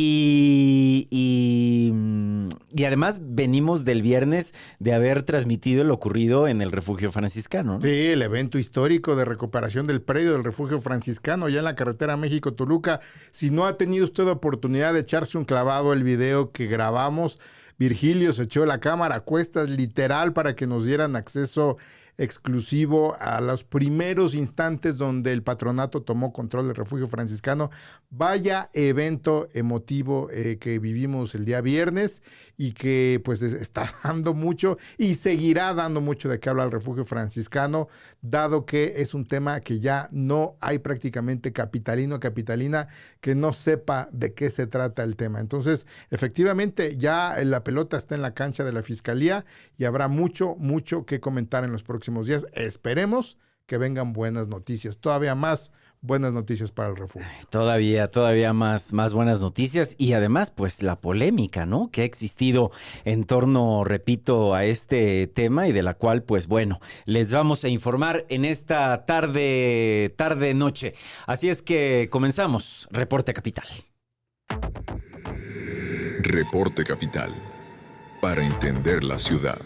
Y además venimos del viernes de haber transmitido lo ocurrido en el Refugio Franciscano, ¿no? Sí, el evento histórico de recuperación del predio del Refugio Franciscano, ya en la carretera México-Toluca. Si no ha tenido usted oportunidad de echarse un clavado el video que grabamos, Virgilio se echó la cámara a cuestas literal para que nos dieran acceso exclusivo a los primeros instantes donde el patronato tomó control del Refugio Franciscano. Vaya evento emotivo que vivimos el día viernes y que pues está dando mucho y seguirá dando mucho de qué hablar el Refugio Franciscano, dado que es un tema que ya no hay prácticamente capitalino o capitalina que no sepa de qué se trata el tema. Entonces, efectivamente, ya la pelota está en la cancha de la Fiscalía y habrá mucho que comentar en los próximos días. Esperemos que vengan buenas noticias, todavía más buenas noticias para el refugio. Todavía más buenas noticias y además pues la polémica, ¿no? Que ha existido en torno, repito, a este tema y de la cual pues bueno, les vamos a informar en esta tarde-noche. Así es que comenzamos, Reporte Capital. Reporte Capital, para entender la ciudad.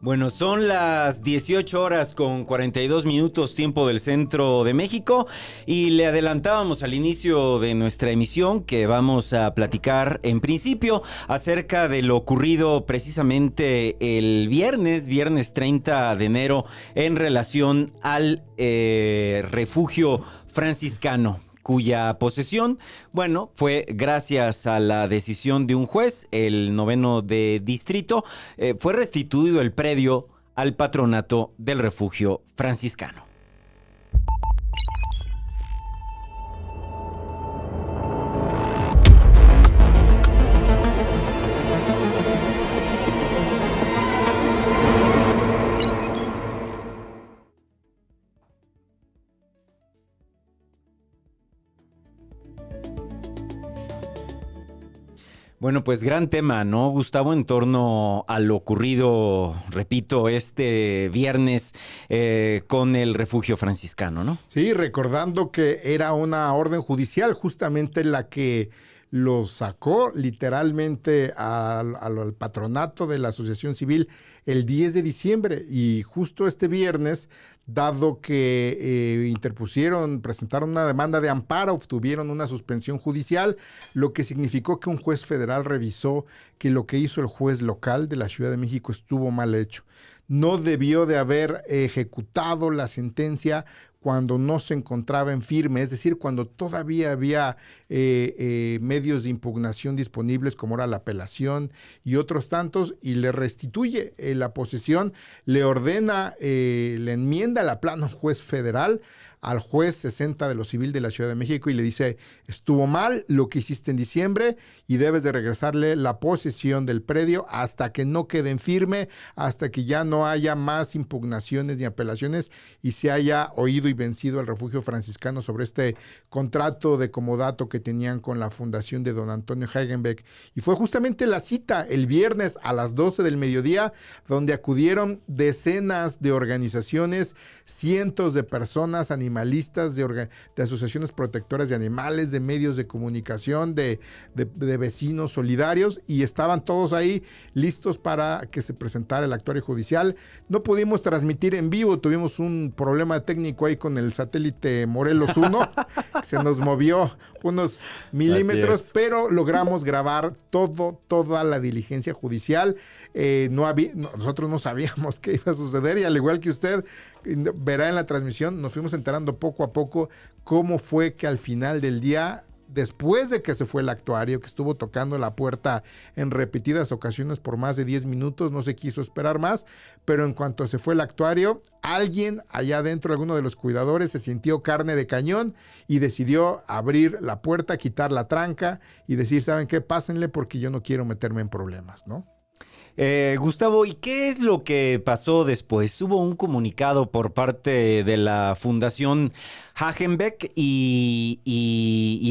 Bueno, son las 18 horas con 42 minutos tiempo del centro de México y le adelantábamos al inicio de nuestra emisión que vamos a platicar en principio acerca de lo ocurrido precisamente el viernes 30 de enero en relación al refugio franciscano, cuya posesión, bueno, fue gracias a la decisión de un juez, el 9º de distrito, fue restituido el predio al patronato del refugio franciscano. Bueno, pues gran tema, ¿no, Gustavo? En torno a lo ocurrido, repito, este viernes con el refugio franciscano, ¿no? Sí, recordando que era una orden judicial justamente la que lo sacó literalmente al patronato de la Asociación Civil el 10 de diciembre y justo este viernes, dado que presentaron una demanda de amparo, obtuvieron una suspensión judicial, lo que significó que un juez federal revisó que lo que hizo el juez local de la Ciudad de México estuvo mal hecho. No debió de haber ejecutado la sentencia cuando no se encontraba en firme, es decir, cuando todavía había medios de impugnación disponibles como era la apelación y otros tantos, y le restituye la posesión, le ordena, le enmienda la plana a un juez federal, al juez 60 de lo civil de la Ciudad de México y le dice, estuvo mal lo que hiciste en diciembre y debes de regresarle la posesión del predio hasta que no quede en firme, hasta que ya no haya más impugnaciones ni apelaciones y se haya oído y vencido al refugio franciscano sobre este contrato de comodato que tenían con la fundación de don Antonio Hagenbeck. Y fue justamente la cita el viernes a las 12 del mediodía donde acudieron decenas de organizaciones, cientos de personas, animalistas, de asociaciones protectoras de animales, de medios de comunicación, de vecinos solidarios, y estaban todos ahí listos para que se presentara el actuario judicial. No pudimos transmitir en vivo, tuvimos un problema técnico ahí con el satélite Morelos 1, se nos movió unos milímetros, pero logramos grabar toda la diligencia judicial. Nosotros no sabíamos qué iba a suceder y al igual que usted verá en la transmisión, nos fuimos enterando poco a poco cómo fue que al final del día después de que se fue el actuario, que estuvo tocando la puerta en repetidas ocasiones por más de 10 minutos, no se quiso esperar más, pero en cuanto se fue el actuario, alguien allá adentro, alguno de los cuidadores, se sintió carne de cañón y decidió abrir la puerta, quitar la tranca y decir, ¿saben qué? Pásenle porque yo no quiero meterme en problemas, ¿no? Gustavo, ¿y qué es lo que pasó después? Hubo un comunicado por parte de la Fundación Hagenbeck y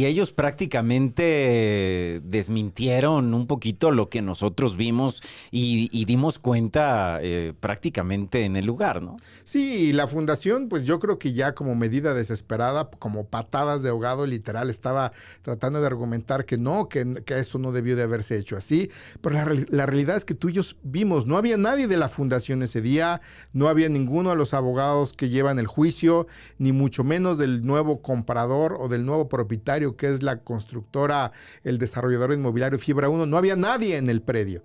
ellos prácticamente desmintieron un poquito lo que nosotros vimos y dimos cuenta prácticamente en el lugar, ¿no? Sí, la fundación, pues yo creo que ya como medida desesperada, como patadas de ahogado, literal, estaba tratando de argumentar que no, que eso no debió de haberse hecho así, pero la realidad es que tú y yo vimos, no había nadie de la fundación ese día, no había ninguno de los abogados que llevan el juicio, ni mucho menos del nuevo comprador o del nuevo propietario que es la constructora, el desarrollador inmobiliario Fibra 1, no había nadie en el predio.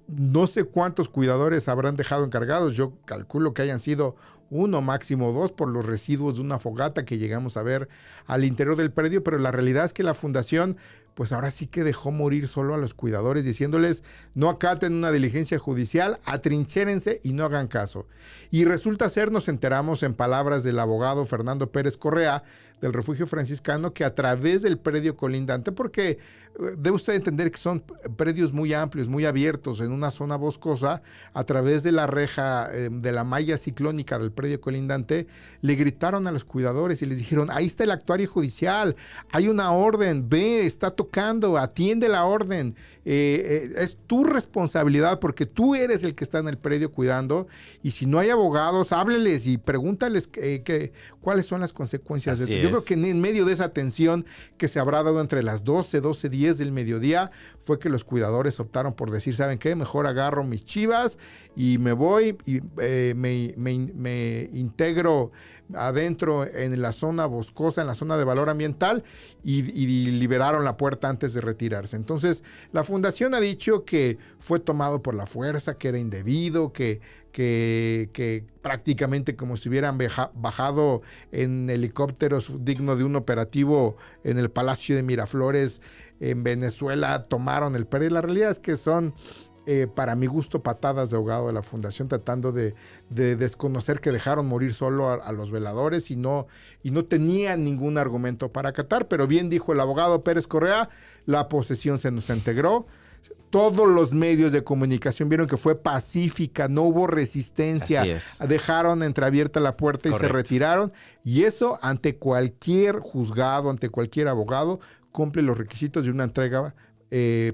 No sé cuántos cuidadores habrán dejado encargados, yo calculo que hayan sido 1, máximo 2 por los residuos de una fogata que llegamos a ver al interior del predio, pero la realidad es que la fundación pues ahora sí que dejó morir solo a los cuidadores diciéndoles no acaten una diligencia judicial, atrincherense y no hagan caso. Y resulta ser, nos enteramos en palabras del abogado Fernando Pérez Correa del Refugio Franciscano que a través del predio colindante, porque debe usted entender que son predios muy amplios, muy abiertos en una zona boscosa, a través de la reja de la malla ciclónica del predio colindante, le gritaron a los cuidadores y les dijeron, ahí está el actuario judicial, hay una orden, ve, está tocando, atiende la orden, es tu responsabilidad porque tú eres el que está en el predio cuidando y si no hay abogados, hábleles y pregúntales cuáles son las consecuencias de esto. Yo creo que en medio de esa tensión que se habrá dado entre las 12:10 del mediodía, fue que los cuidadores optaron por decir, ¿saben qué? Mejor agarro mis chivas y me voy y me integro adentro en la zona boscosa, en la zona de valor ambiental y liberaron la puerta antes de retirarse. Entonces, la fundación ha dicho que fue tomado por la fuerza, que era indebido, que prácticamente como si hubieran bajado en helicópteros digno de un operativo en el Palacio de Miraflores en Venezuela, tomaron el predio. La realidad es que son para mi gusto, patadas de ahogado de la fundación, tratando de desconocer que dejaron morir solo a los veladores y no tenían ningún argumento para acatar. Pero bien dijo el abogado Pérez Correa, la posesión se nos integró. Todos los medios de comunicación vieron que fue pacífica, no hubo resistencia, dejaron entreabierta la puerta y se retiraron. Y eso ante cualquier juzgado, ante cualquier abogado, cumple los requisitos de una entrega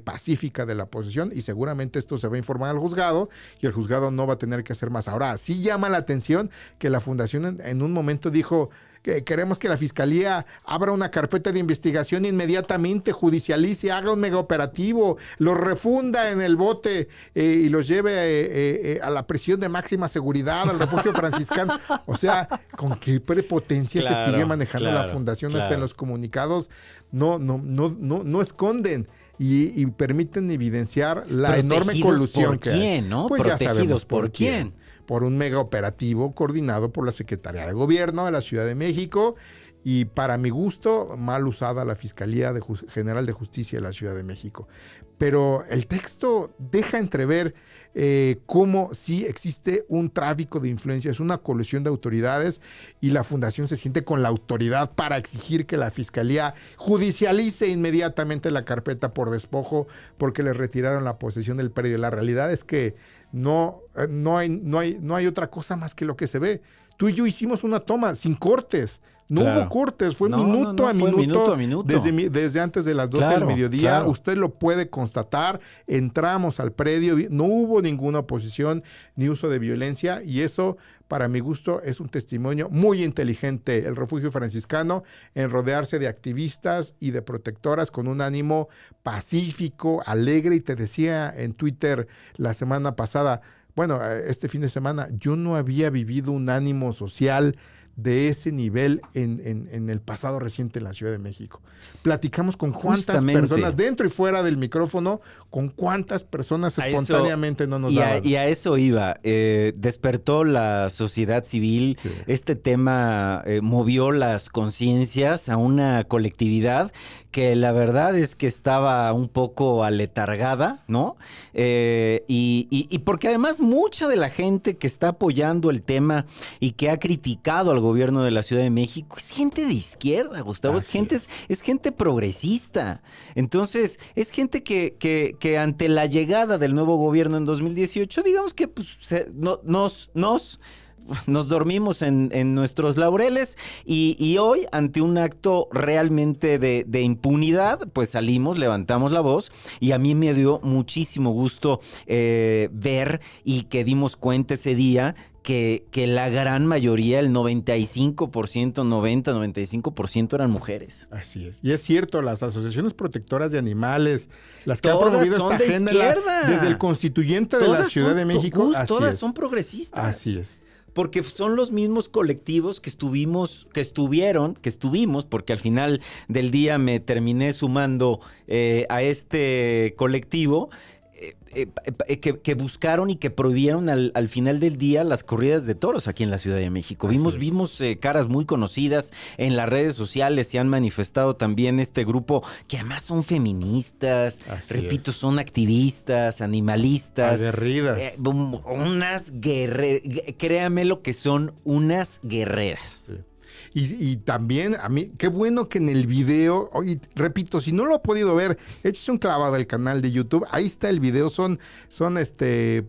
pacífica de la posesión y seguramente esto se va a informar al juzgado y el juzgado no va a tener que hacer más. Ahora, sí llama la atención que la fundación en un momento dijo que queremos que la fiscalía abra una carpeta de investigación inmediatamente, judicialice, haga un mega operativo, los refunda en el bote y los lleve a la prisión de máxima seguridad, al refugio franciscano. O sea, con qué prepotencia se sigue manejando la fundación hasta en los comunicados. No esconden y permiten evidenciar la enorme colusión que hay. ¿Quién, no? Pues ya sabemos por quién. Por un mega operativo coordinado por la Secretaría de Gobierno de la Ciudad de México y para mi gusto mal usada la Fiscalía General de Justicia de la Ciudad de México. Pero el texto deja entrever cómo sí existe un tráfico de influencias, una colusión de autoridades y la fundación se siente con la autoridad para exigir que la Fiscalía judicialice inmediatamente la carpeta por despojo porque les retiraron la posesión del predio. La realidad es que no hay otra cosa más que lo que se ve. Tú y yo hicimos una toma sin cortes. No hubo cortes, fue minuto a minuto. Desde antes de las 12 del mediodía. Usted lo puede constatar. Entramos al predio, no hubo ninguna oposición ni uso de violencia y eso, para mi gusto, es un testimonio muy inteligente. El Refugio Franciscano en rodearse de activistas y de protectoras con un ánimo pacífico, alegre. Y te decía en Twitter la semana pasada, bueno, este fin de semana, yo no había vivido un ánimo social de ese nivel en el pasado reciente en la Ciudad de México. Platicamos con cuántas Justamente. personas, dentro y fuera del micrófono, con cuántas personas A espontáneamente no nos y daban. a eso iba. Despertó la sociedad civil. Sí. Este tema movió las conciencias a una colectividad que la verdad es que estaba un poco aletargada, ¿no? Y porque además mucha de la gente que está apoyando el tema y que ha criticado al gobierno de la Ciudad de México es gente de izquierda, Gustavo. Así Es gente progresista. Entonces, es gente que ante la llegada del nuevo gobierno en 2018, digamos que pues, nos dormimos en nuestros laureles y hoy, ante un acto realmente de impunidad, pues salimos, levantamos la voz y a mí me dio muchísimo gusto ver y que dimos cuenta ese día que la gran mayoría, el 95% eran mujeres. Así es. Y es cierto, las asociaciones protectoras de animales, las que han Todas promovido son esta de agenda izquierda. desde el constituyente de la Ciudad de México, así todas es. son progresistas. Así es. Porque son los mismos colectivos que estuvimos, porque al final del día me terminé sumando a este colectivo que buscaron y que prohibieron al final del día las corridas de toros aquí en la Ciudad de México. Vimos caras muy conocidas en las redes sociales, se han manifestado también este grupo que además son feministas, repito, son activistas, animalistas. Aguerridas. Unas guerreras, créame lo que son unas guerreras. Sí. Y también, a mí, qué bueno que en el video, oye, repito, si no lo ha podido ver, échese un clavado al canal de YouTube, ahí está el video, son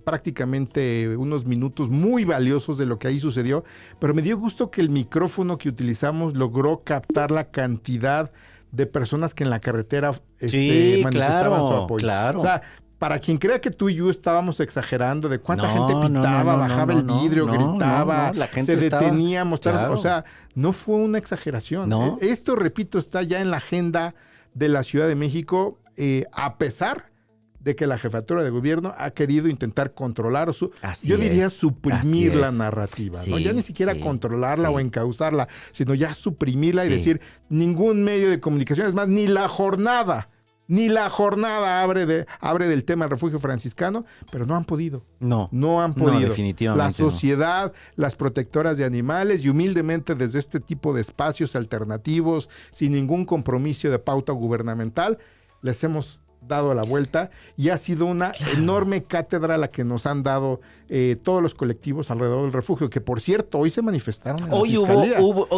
prácticamente unos minutos muy valiosos de lo que ahí sucedió, pero me dio gusto que el micrófono que utilizamos logró captar la cantidad de personas que en la carretera manifestaban su apoyo. Claro. O sea, para quien crea que tú y yo estábamos exagerando de cuánta gente pitaba, bajaba el vidrio, gritaba, la gente se detenía a mostrar. claro. O sea, no fue una exageración. No. Esto, repito, está ya en la agenda de la Ciudad de México, a pesar de que la jefatura de gobierno ha querido intentar controlar, yo diría suprimir la narrativa, sí, ¿no? Ya ni siquiera controlarla o encauzarla, sino ya suprimirla y Sí. decir, ningún medio de comunicación, es más, ni la jornada abre del tema del refugio franciscano, pero no han podido. No han podido. Definitivamente la sociedad, las protectoras de animales y humildemente desde este tipo de espacios alternativos, sin ningún compromiso de pauta gubernamental, les hemos dado la vuelta y ha sido una enorme cátedra la que nos han dado todos los colectivos alrededor del refugio, que por cierto, hoy se manifestaron en la Fiscalía. Hoy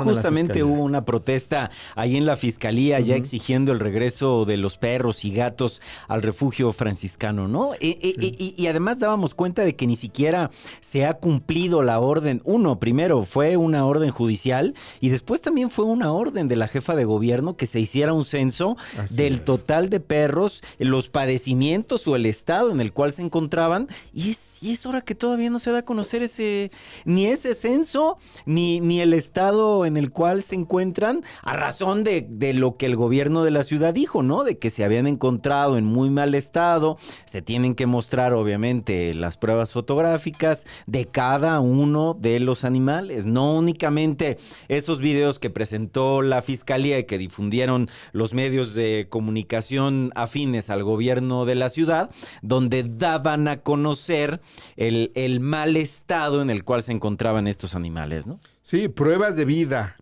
justamente hubo una protesta ahí en la Fiscalía ya exigiendo el regreso de los perros y gatos al refugio franciscano, ¿no? Y además dábamos cuenta de que ni siquiera se ha cumplido la orden. Primero fue una orden judicial y después también fue una orden de la jefa de gobierno que se hiciera un censo del total de perros, los padecimientos o el estado en el cual se encontraban, y es hora que todavía no se da a conocer ni ese censo, ni el estado en el cual se encuentran, a razón de lo que el gobierno de la ciudad dijo, ¿no? De que se habían encontrado en muy mal estado, se tienen que mostrar obviamente las pruebas fotográficas de cada uno de los animales, no únicamente esos videos que presentó la Fiscalía y que difundieron los medios de comunicación afines al gobierno de la ciudad, donde daban a conocer el mal estado en el cual se encontraban estos animales, ¿no? Sí, pruebas de vida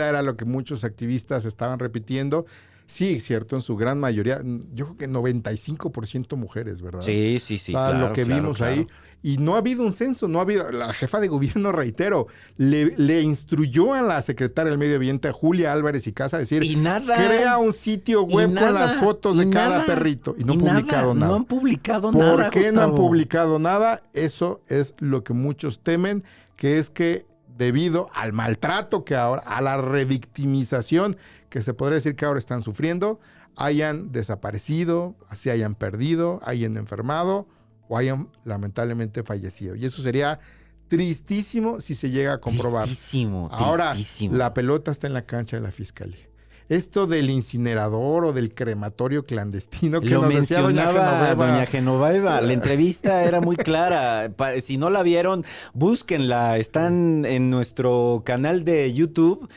era lo que muchos activistas estaban repitiendo. Sí, cierto, en su gran mayoría, yo creo que 95% mujeres, ¿verdad? Sí, claro. Lo que vimos ahí. Y no ha habido un censo, la jefa de gobierno, reitero, le instruyó a la secretaria del Medio Ambiente, a Julia Álvarez y Casa, a decir, crea un sitio web con las fotos de cada perrito. Y no han publicado nada. No han publicado nada, ¿Por qué Gustavo? no han publicado nada? Eso es lo que muchos temen, que es que debido al maltrato que ahora, a la revictimización que se podría decir que ahora están sufriendo, hayan desaparecido, se hayan perdido, hayan enfermado o hayan lamentablemente fallecido. Y eso sería tristísimo si se llega a comprobar. Tristísimo. Ahora, la pelota está en la cancha de la Fiscalía. esto del incinerador o del crematorio clandestino que Lo nos decía mencionaba doña Genoveva. La entrevista era muy clara. Si no la vieron, búsquenla. Están en nuestro canal de YouTube,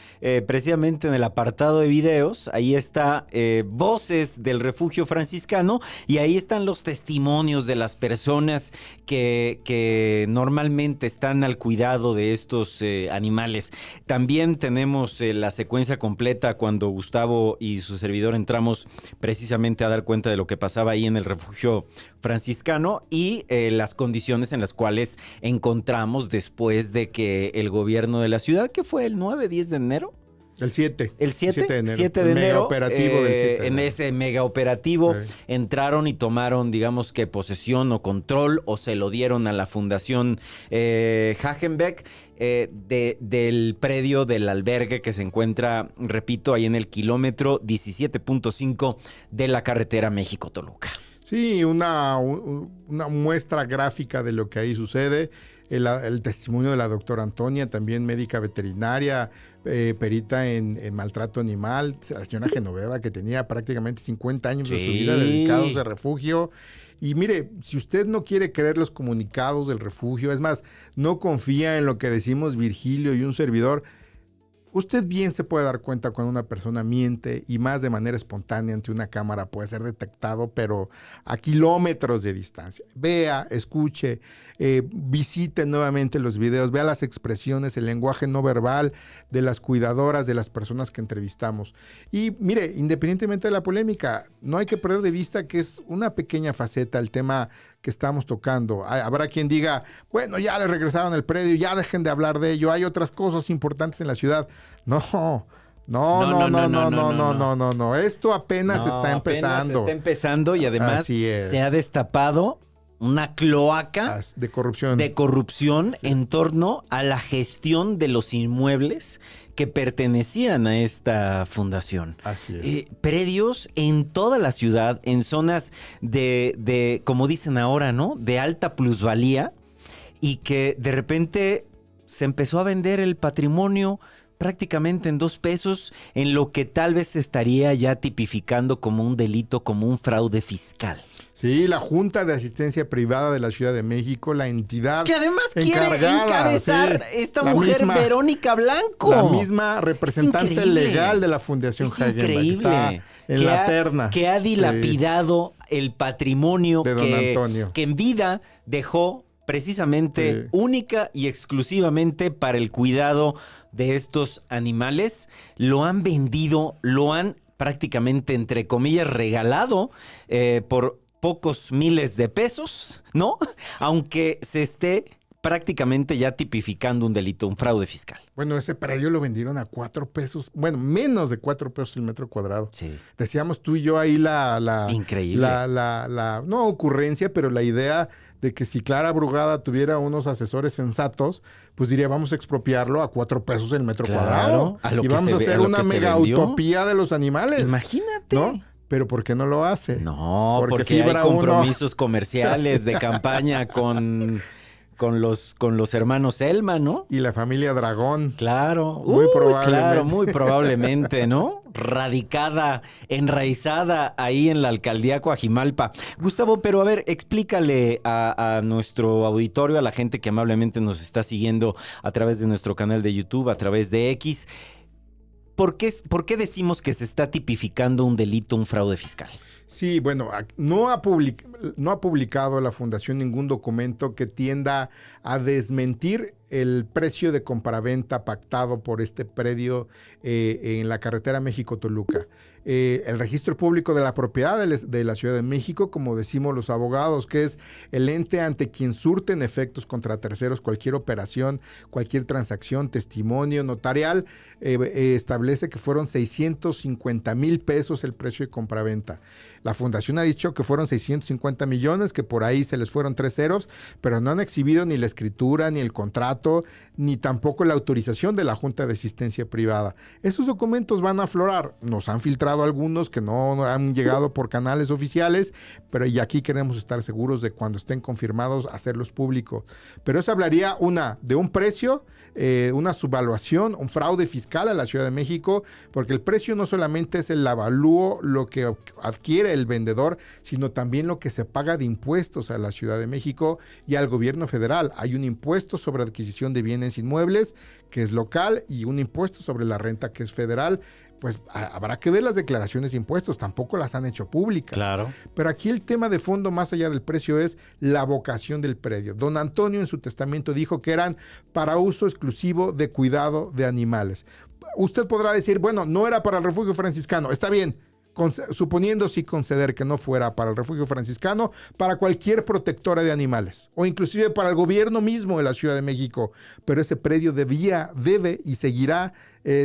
precisamente en el apartado de videos. Ahí está Voces del Refugio Franciscano y ahí están los testimonios de las personas que normalmente están al cuidado de estos animales. También tenemos la secuencia completa cuando Gustavo y su servidor entramos precisamente a dar cuenta de lo que pasaba ahí en el refugio franciscano y las condiciones en las cuales encontramos después de que el gobierno de la ciudad, que fue el 9-10 de enero. El 7. El 7 de enero. 7 de enero. Mega operativo del 7 de enero. En ese mega operativo entraron y tomaron, digamos que posesión o control o se lo dieron a la Fundación Hagenbeck del predio del albergue que se encuentra, repito, ahí en el kilómetro 17.5 de la carretera México-Toluca. Sí, una muestra gráfica de lo que ahí sucede. El testimonio de la doctora Antonia, también médica veterinaria, perita en maltrato animal, la señora Genoveva, que tenía prácticamente 50 años de su vida dedicados al refugio. Y mire, si usted no quiere creer los comunicados del refugio, es más, no confía en lo que decimos Virgilio y un servidor, usted bien se puede dar cuenta cuando una persona miente y más de manera espontánea ante una cámara puede ser detectado, pero a kilómetros de distancia. Vea, escuche, visite nuevamente los videos, vea las expresiones, el lenguaje no verbal de las cuidadoras, de las personas que entrevistamos. Y mire, independientemente de la polémica, no hay que perder de vista que es una pequeña faceta el tema que estamos tocando. Habrá quien diga, bueno, ya le regresaron el predio, ya dejen de hablar de ello, hay otras cosas importantes en la ciudad. No. Esto apenas está empezando. Está empezando y además se ha destapado una cloaca de corrupción sí, en torno a la gestión de los inmuebles que pertenecían a esta fundación. Así es. Predios en toda la ciudad, en zonas de, como dicen ahora, ¿no? De alta plusvalía, y que de repente se empezó a vender el patrimonio prácticamente en 2 pesos, en lo que tal vez se estaría ya tipificando como un delito, como un fraude fiscal. Sí, la Junta de Asistencia Privada de la Ciudad de México, la entidad que además quiere encabezar esta mujer, Verónica Blanco. La misma representante legal de la Fundación Hagenbeck. Increíble. Está en la terna. Que ha dilapidado el patrimonio de don Antonio, que en vida dejó precisamente única y exclusivamente para el cuidado de estos animales. Lo han vendido, lo han prácticamente, entre comillas, regalado por pocos miles de pesos, ¿no? Aunque se esté prácticamente ya tipificando un delito, un fraude fiscal. Bueno, ese predio lo vendieron a 4 pesos, bueno, menos de 4 pesos el metro cuadrado. Sí. Decíamos tú y yo ahí increíble. No ocurrencia, pero la idea de que si Clara Brugada tuviera unos asesores sensatos, pues diría, vamos a expropiarlo a 4 pesos el metro cuadrado. Y vamos a hacer una mega utopía de los animales. Imagínate. ¿No? Pero ¿por qué no lo hace? No, porque hay compromisos comerciales de campaña con los hermanos Selma, ¿no? Y la familia Dragón. Claro. Muy probablemente. Claro, muy probablemente, ¿no? Radicada, enraizada ahí en la alcaldía Coajimalpa. Gustavo, pero a ver, explícale a nuestro auditorio, a la gente que amablemente nos está siguiendo a través de nuestro canal de YouTube, a través de X, ¿por qué decimos que se está tipificando un delito, un fraude fiscal? Sí, bueno, no ha publicado la Fundación ningún documento que tienda a desmentir el precio de compraventa pactado por este predio en la carretera México-Toluca. El registro público de la propiedad de la Ciudad de México, como decimos los abogados, que es el ente ante quien surten efectos contra terceros cualquier operación, cualquier transacción, testimonio notarial, establece que fueron 650,000 pesos el precio de compraventa. La fundación ha dicho que fueron 650 millones, que por ahí se les fueron 3 ceros, pero no han exhibido ni la escritura, ni el contrato, ni tampoco la autorización de la Junta de Asistencia Privada. Esos documentos van a aflorar. Nos han filtrado algunos que no han llegado por canales oficiales, pero y aquí queremos estar seguros de cuando estén confirmados hacerlos públicos. Pero eso hablaría de un precio, una subvaluación, un fraude fiscal a la Ciudad de México, porque el precio no solamente es el avalúo, lo que adquiere el vendedor, sino también lo que se paga de impuestos a la Ciudad de México y al gobierno federal. Hay un impuesto sobre adquisición de bienes inmuebles, que es local, y un impuesto sobre la renta, que es federal. Pues habrá que ver las declaraciones de impuestos, tampoco las han hecho públicas. Claro. Pero aquí el tema de fondo, más allá del precio, es la vocación del predio. Don Antonio en su testamento dijo que eran para uso exclusivo de cuidado de animales. Usted podrá decir, bueno, no era para el refugio franciscano, está bien. Suponiendo sí conceder que no fuera para el refugio franciscano, para cualquier protectora de animales o inclusive para el gobierno mismo de la Ciudad de México, pero ese predio debe y seguirá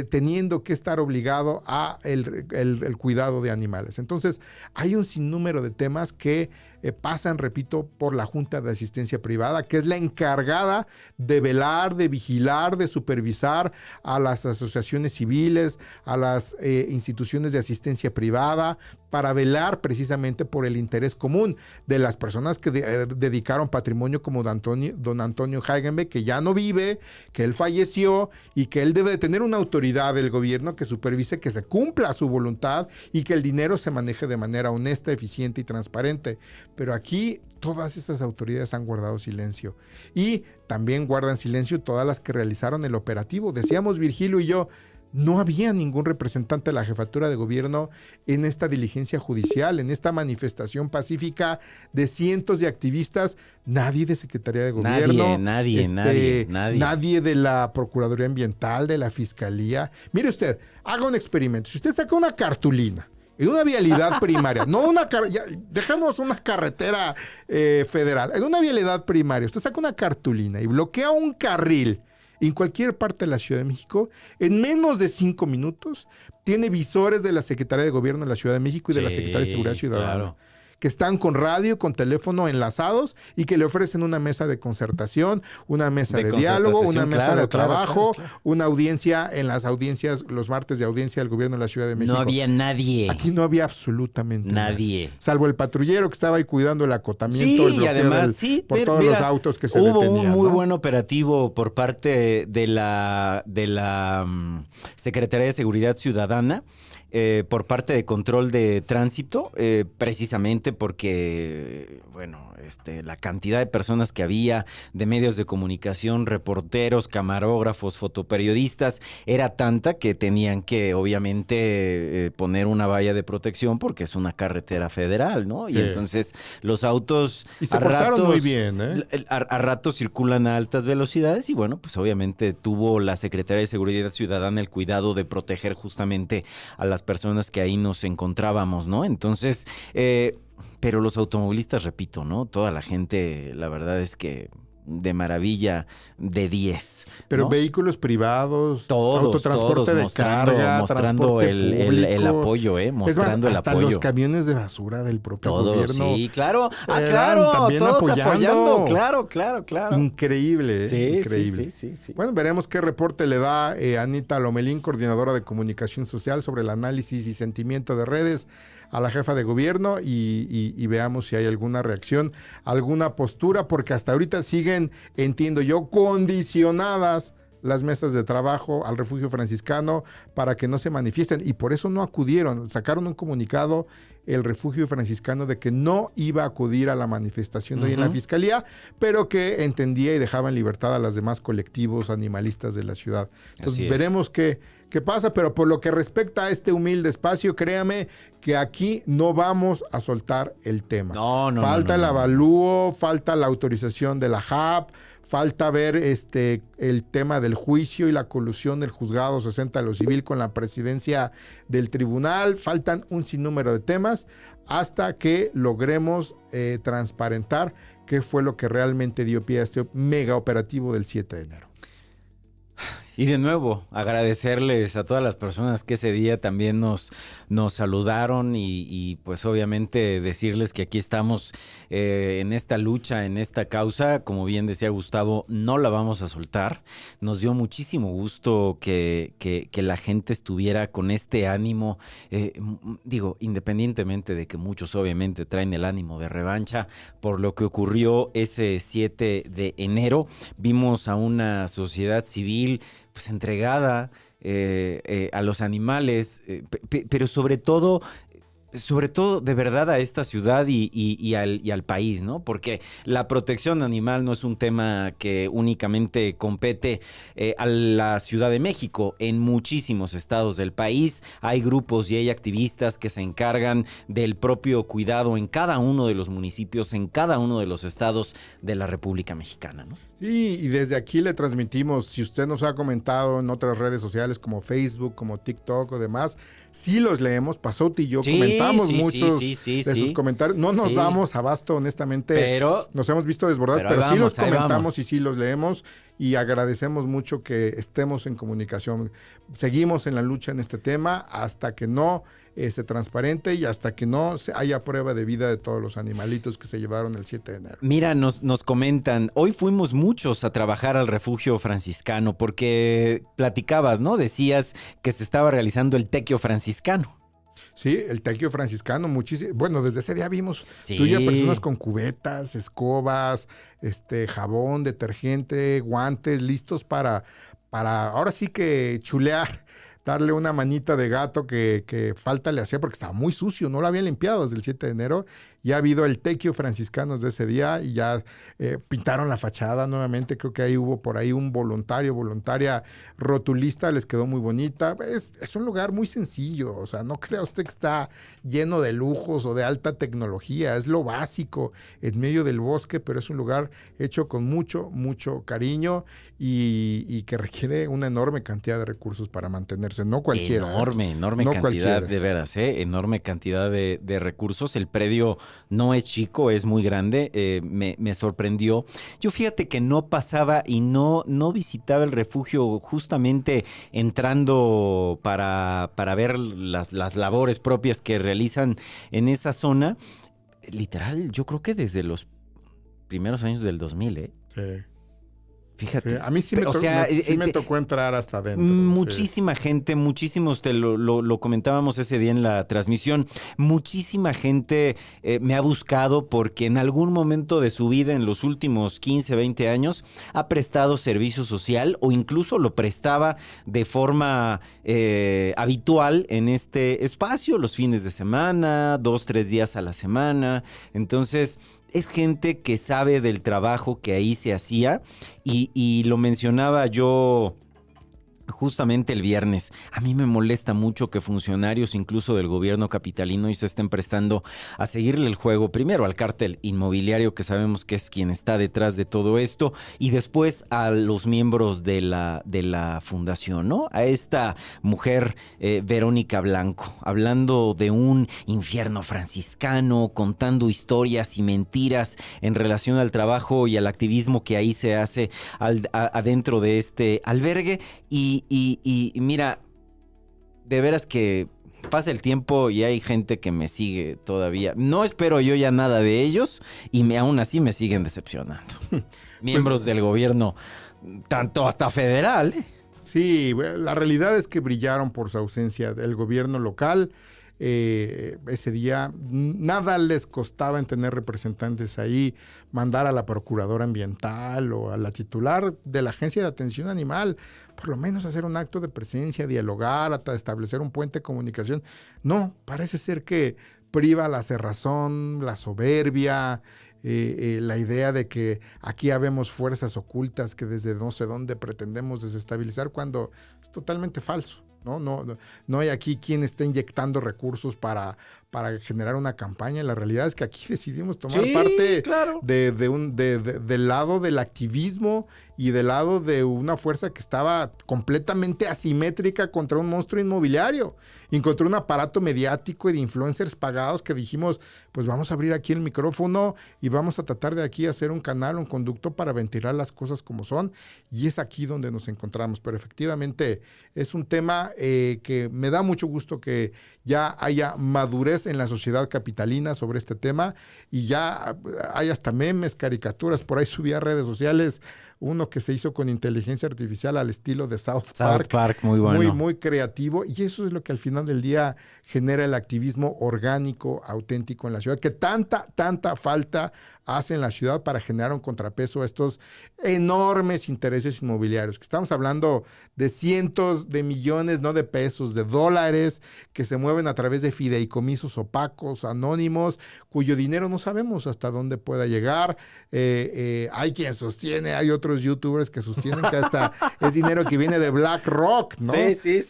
teniendo que estar obligado a el cuidado de animales. Entonces hay un sinnúmero de temas que pasan, repito, por la Junta de Asistencia Privada, que es la encargada de velar, de vigilar, de supervisar a las asociaciones civiles, a las instituciones de asistencia privada, para velar precisamente por el interés común de las personas que dedicaron patrimonio como don Antonio Hagenbeck, que ya no vive, que él falleció y que él debe de tener una autoridad del gobierno que supervise que se cumpla su voluntad y que el dinero se maneje de manera honesta, eficiente y transparente. Pero aquí todas esas autoridades han guardado silencio y también guardan silencio todas las que realizaron el operativo. Decíamos Virgilio y yo, no había ningún representante de la jefatura de gobierno en esta diligencia judicial, en esta manifestación pacífica de cientos de activistas, nadie de Secretaría de Gobierno, nadie de la Procuraduría Ambiental, de la Fiscalía. Mire usted, haga un experimento. Si usted saca una cartulina en una vialidad primaria, dejamos una carretera federal, en una vialidad primaria, usted saca una cartulina y bloquea un carril en cualquier parte de la Ciudad de México, en menos de 5 minutos, tiene visores de la Secretaría de Gobierno de la Ciudad de México y de la Secretaría de Seguridad Ciudadana. Claro. Que están con radio, con teléfono enlazados y que le ofrecen una mesa de concertación, una mesa de diálogo, una mesa de trabajo, claro. Una audiencia en las audiencias, los martes de audiencia del gobierno de la Ciudad de México. No había nadie. Aquí no había absolutamente nadie. Salvo el patrullero que estaba ahí cuidando el acotamiento, el bloqueo y además, por todos los autos que se detenían. Hubo un muy buen operativo por parte de la Secretaría de Seguridad Ciudadana, por parte de control de tránsito, precisamente porque, bueno, la cantidad de personas que había, de medios de comunicación, reporteros, camarógrafos, fotoperiodistas, era tanta que tenían que, obviamente, poner una valla de protección porque es una carretera federal, ¿no? Y entonces los autos y se portaron muy bien, a ratos circulan a altas velocidades y, bueno, pues obviamente tuvo la Secretaría de Seguridad Ciudadana el cuidado de proteger justamente a las personas que ahí nos encontrábamos, ¿no? Entonces, pero los automovilistas, repito, ¿no? Toda la gente, la verdad es que de maravilla, de 10. Pero ¿no? Vehículos privados, todos, autotransporte de carga, mostrando el apoyo, mostrando hasta el apoyo. Los camiones de basura del propio todos, gobierno. Sí, claro. Claro, también todos apoyando. Claro. Increíble, sí, increíble. Sí. Bueno, veremos qué reporte le da Anita Lomelín, coordinadora de comunicación social, sobre el análisis y sentimiento de redes a la jefa de gobierno y veamos si hay alguna reacción, alguna postura, porque hasta ahorita siguen, entiendo yo, condicionadas las mesas de trabajo al refugio franciscano para que no se manifiesten y por eso no acudieron. Sacaron un comunicado el refugio franciscano de que no iba a acudir a la manifestación de hoy en la fiscalía, pero que entendía y dejaba en libertad a los demás colectivos animalistas de la ciudad. Entonces veremos qué pasa, pero por lo que respecta a este humilde espacio, créame que aquí no vamos a soltar el tema. Falta el avalúo, falta la autorización de la JAP, falta ver el tema del juicio y la colusión del juzgado 60 de lo civil con la presidencia del tribunal. Faltan un sinnúmero de temas hasta que logremos transparentar qué fue lo que realmente dio pie a este mega operativo del 7 de enero. Y de nuevo, agradecerles a todas las personas que ese día también nos saludaron y pues obviamente decirles que aquí estamos en esta lucha, en esta causa. Como bien decía Gustavo, no la vamos a soltar. Nos dio muchísimo gusto que la gente estuviera con este ánimo. Digo, independientemente de que muchos obviamente traen el ánimo de revancha por lo que ocurrió ese 7 de enero. Vimos a una sociedad civil pues entregada a los animales, pero sobre todo de verdad a esta ciudad y al país, ¿no? Porque la protección animal no es un tema que únicamente compete a la Ciudad de México. En muchísimos estados del país hay grupos y hay activistas que se encargan del propio cuidado en cada uno de los municipios, en cada uno de los estados de la República Mexicana, ¿no? Y desde aquí le transmitimos, si usted nos ha comentado en otras redes sociales como Facebook, como TikTok o demás, sí los leemos. Pasote y yo comentamos muchos de sus comentarios. No nos damos abasto, honestamente. Pero nos hemos visto desbordados, pero sí los comentamos y sí los leemos. Y agradecemos mucho que estemos en comunicación. Seguimos en la lucha en este tema hasta que no se transparente y hasta que no haya prueba de vida de todos los animalitos que se llevaron el 7 de enero. Mira, nos comentan, hoy fuimos muchos a trabajar al refugio franciscano porque platicabas, ¿no? Decías que se estaba realizando el tequio franciscano. Sí, el tequio franciscano, muchísimo. Bueno, desde ese día vimos tú y yo personas con cubetas, escobas, jabón, detergente, guantes, listos para ahora sí que chulear, darle una manita de gato que falta le hacía porque estaba muy sucio, no lo habían limpiado desde el 7 de enero. Ya ha habido el tequio franciscanos de ese día y ya pintaron la fachada nuevamente. Creo que ahí hubo por ahí un voluntaria rotulista, les quedó muy bonita. Es un lugar muy sencillo, o sea, no crea usted que está lleno de lujos o de alta tecnología, es lo básico en medio del bosque, pero es un lugar hecho con mucho cariño y que requiere una enorme cantidad de recursos para mantenerse, no cualquiera. Enorme no cantidad, cualquiera. De veras, enorme cantidad de recursos. El predio no es chico, es muy grande, me sorprendió. Yo fíjate que no pasaba y no visitaba el refugio justamente entrando para ver las labores propias que realizan en esa zona. Literal, yo creo que desde los primeros años del 2000, Sí. Fíjate. Sí, a mí sí me tocó entrar hasta adentro. Muchísima gente, muchísimos, lo comentábamos ese día en la transmisión, muchísima gente me ha buscado porque en algún momento de su vida, en los últimos 15, 20 años, ha prestado servicio social o incluso lo prestaba de forma habitual en este espacio, los fines de semana, 2, 3 días a la semana. Entonces, es gente que sabe del trabajo que ahí se hacía y lo mencionaba yo justamente el viernes. A mí me molesta mucho que funcionarios incluso del gobierno capitalino hoy se estén prestando a seguirle el juego primero al cártel inmobiliario, que sabemos que es quien está detrás de todo esto, y después a los miembros de la fundación, ¿no? A esta mujer, Verónica Blanco, hablando de un infierno franciscano, contando historias y mentiras en relación al trabajo y al activismo que ahí se hace adentro de este albergue. Y mira, de veras que pasa el tiempo y hay gente que me sigue todavía. No espero yo ya nada de ellos y aún así me siguen decepcionando. Miembros del gobierno, tanto hasta federal. Sí, la realidad es que brillaron por su ausencia del gobierno local. Ese día nada les costaba en tener representantes ahí, mandar a la procuradora ambiental o a la titular de la Agencia de Atención Animal, por lo menos hacer un acto de presencia, dialogar, hasta establecer un puente de comunicación. No, parece ser que priva la cerrazón, la soberbia, la idea de que aquí habemos fuerzas ocultas que desde no sé dónde pretendemos desestabilizar, cuando es totalmente falso. No hay aquí quien esté inyectando recursos para generar una campaña. La realidad es que aquí decidimos tomar parte del lado del activismo y del lado de una fuerza que estaba completamente asimétrica contra un monstruo inmobiliario. encontré un aparato mediático y de influencers pagados que dijimos, pues vamos a abrir aquí el micrófono y vamos a tratar de aquí hacer un canal, un conducto para ventilar las cosas como son, y es aquí donde nos encontramos. Pero efectivamente es un tema que me da mucho gusto que ya haya madurez en la sociedad capitalina sobre este tema, y ya hay hasta memes, caricaturas, por ahí subí a redes sociales uno que se hizo con inteligencia artificial al estilo de South Park, muy bueno. Muy creativo, y eso es lo que al final del día genera el activismo orgánico, auténtico en la ciudad, que tanta falta hace en la ciudad para generar un contrapeso a estos enormes intereses inmobiliarios, que estamos hablando de cientos de millones, no de pesos, de dólares, que se mueven a través de fideicomisos opacos, anónimos, cuyo dinero no sabemos hasta dónde pueda llegar. Hay quien sostiene, hay otros youtubers que sostienen que hasta es dinero que viene de BlackRock, ¿no? Sí.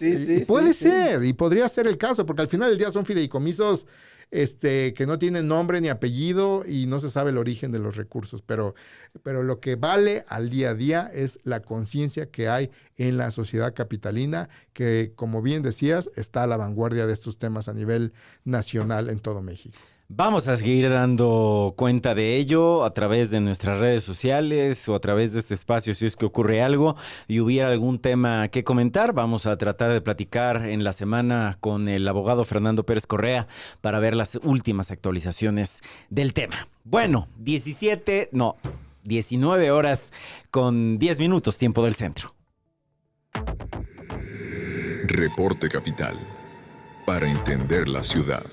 Puede ser, y podría ser el caso, porque al final del día son fideicomisos que no tienen nombre ni apellido y no se sabe el origen de los recursos, pero lo que vale al día a día es la conciencia que hay en la sociedad capitalina, que, como bien decías, está a la vanguardia de estos temas a nivel nacional en todo México. Vamos a seguir dando cuenta de ello a través de nuestras redes sociales o a través de este espacio si es que ocurre algo y hubiera algún tema que comentar. Vamos a tratar de platicar en la semana con el abogado Fernando Pérez Correa para ver las últimas actualizaciones del tema. Bueno, 19 horas con 10 minutos, tiempo del centro. Reporte Capital, para entender la ciudad.